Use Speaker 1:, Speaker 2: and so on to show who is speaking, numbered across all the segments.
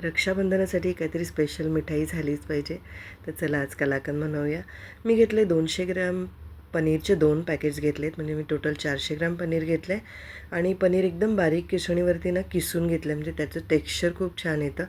Speaker 1: रक्षाबंधनासाठी काहीतरी स्पेशल मिठाई झालीच पाहिजे. तर चला आज कलाकंद बनवूया. मी घेतले 200 ग्रॅम पनीरचे 2 पॅकेट्स घेतलेत. म्हणजे मी टोटल 400 ग्रॅम पनीर घेतलं आहे. आणि पनीर एकदम बारीक किसणीवरती किसून घेतलं, म्हणजे त्याचं टेक्स्चर खूप छान येतं.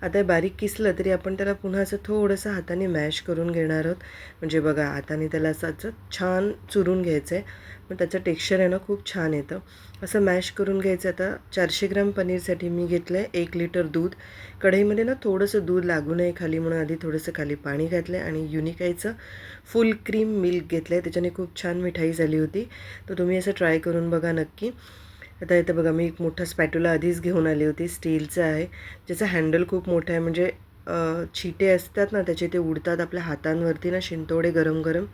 Speaker 1: आता हे बारीक किसलं तरी आपण त्याला पुन्हा असं थोडंसं हाताने मॅश करून घेणार आहोत. म्हणजे बघा, हाताने त्याला असं छान चुरून घ्यायचं आहे. पण त्याचं टेक्स्चर आहे ना खूप छान येतं. असं मॅश करून घ्यायचं. आता 400 ग्रॅम पनीरसाठी मी घेतलं आहे 1 लिटर दूध. कढईमध्ये थोडंसं दूध लागू नये खाली म्हणून आधी थोडंसं खाली पाणी घातलं आहे आणि युनिकाईचं फुल क्रीम मिल्क घेतलं आहे. त्याच्याने खूप छान मिठाई झाली होती. तर तुम्ही असं ट्राय करून बघा नक्की. आता इथं बघा, मी एक मोठा स्पॅटुला आधीच घेऊन आली होती, स्टीलचं आहे, ज्याचं हँडल खूप मोठं आहे. म्हणजे छिटे असतात ना त्याचे, ते उडतात आपल्या हातांवरती शिंतोडे गरम गरम.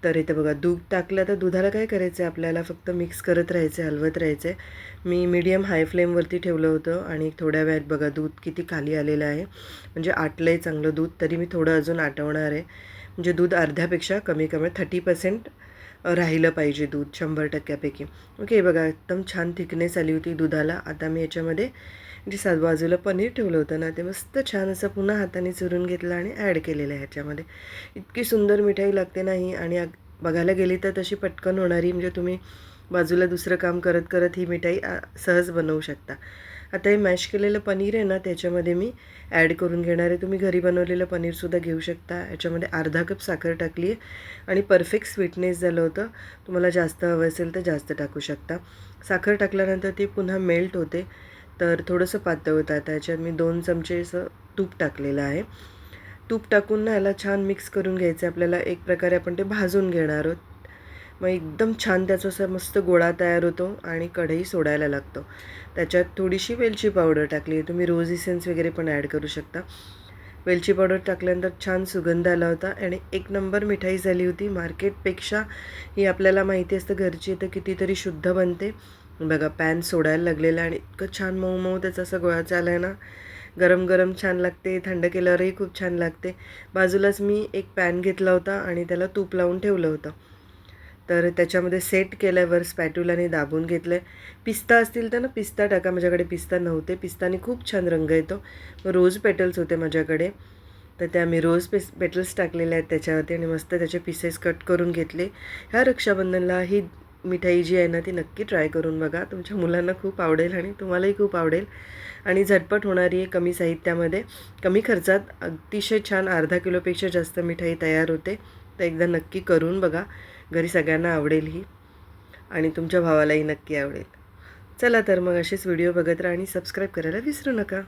Speaker 1: तर इथे बघा दूध टाकलं. तर दुधाला काय करायचं आहे, आपल्याला फक्त मिक्स करत राहायचं आहे, हलवत राहायचं आहे. मी मीडियम हाय फ्लेमवरती ठेवलं होतं आणि थोड्या वेळात बघा दूध किती खाली आलेलं आहे. म्हणजे आटलं आहे चांगलं दूध. तरी मी थोडं अजून आटवणार आहे. म्हणजे दूध अर्ध्यापेक्षा कमी 30% राहिलं पाहिजे दूध 100%पैकी. ओके, बघा एकदम छान थिकनेस आली होती दुधाला. आता मी याच्यामध्ये जे बाजूला पनीर ठेवलं होतं ते मस्त छान असं पुन्हा हाताने चुरून घेतलं आणि ॲड केलेलं आहे ह्याच्यामध्ये. इतकी सुंदर मिठाई लागते नाही. आणि बघायला गेली तर तशी पटकन होणारी, म्हणजे तुम्ही बाजूला दुसरं काम करत करत ही मिठाई सहज बनवू शकता. आता हे मॅश केलेलं पनीर आहे त्याच्यामध्ये मी ॲड करून घेणार आहे. तुम्ही घरी बनवलेलं पनीरसुद्धा घेऊ शकता. याच्यामध्ये अर्धा कप साखर टाकली आहे आणि परफेक्ट स्वीटनेस झालं होतं. तुम्हाला जास्त हवं असेल तर जास्त टाकू शकता. साखर टाकल्यानंतर ती पुन्हा मेल्ट होते, तर थोडंसं पातळ होतं. आता याच्यात मी 2 चमचे असं तूप टाकलेलं आहे. तूप टाकून याला छान मिक्स करून घ्यायचं आहे. आपल्याला एक प्रकारे आपण ते भाजून घेणार आहोत. मग एकदम छान त्याचा असा मस्त गोळा तयार होतो आणि कढई सोडायला लागतो. त्याच्यात थोडीशी वेलची पावडर टाकली. तुम्ही रोज इसेन्स वगैरे पण ॲड करू शकता. वेलची पावडर टाकल्यानंतर छान सुगंध आला होता आणि एक नंबर मिठाई झाली होती. मार्केटपेक्षा ही आपल्याला माहिती असतं घरची तर कितीतरी शुद्ध बनते. बघा, पॅन सोडायला लागलेलं आणि इतकं छान मऊ मऊ त्याचा असा गोळा चालला आहे ना. गरम गरम छान लागते, थंड केल्यावरही खूप छान लागते. बाजूलाच मी एक पॅन घेतला होता आणि त्याला तूप लावून ठेवलं होतं. तर त्याच्यामध्ये सेट केल्यावर स्पॅट्युलाने दाबून घेतलं आहे. पिस्ता असतील तर पिस्ता टाका. माझ्याकडे पिस्ता नव्हते. पिस्ताने खूप छान रंग येतो. रोज पेटल्स होते माझ्याकडे, तर त्या मी रोज पेटल्स टाकलेले आहेत त्याच्यावरती आणि मस्त त्याचे पीसेस कट करून घेतले. ह्या रक्षाबंधनला ही मिठाई जी आहे ती नक्की ट्राय करून बघा. तुमच्या मुलांना खूप आवडेल आणि तुम्हालाही खूप आवडेल. आणि झटपट होणारी आहे, कमी साहित्यामध्ये, कमी खर्चात अतिशय छान अर्धा किलोपेक्षा जास्त मिठाई तयार होते. तर एकदा नक्की करून बघा. घरी सगळ्यांना आवडेल ही आणि तुमच्या भावालाही नक्की आवडेल. चला तर मग असेच व्हिडिओ बघत राहा आणि सबस्क्राईब करायला विसरू नका.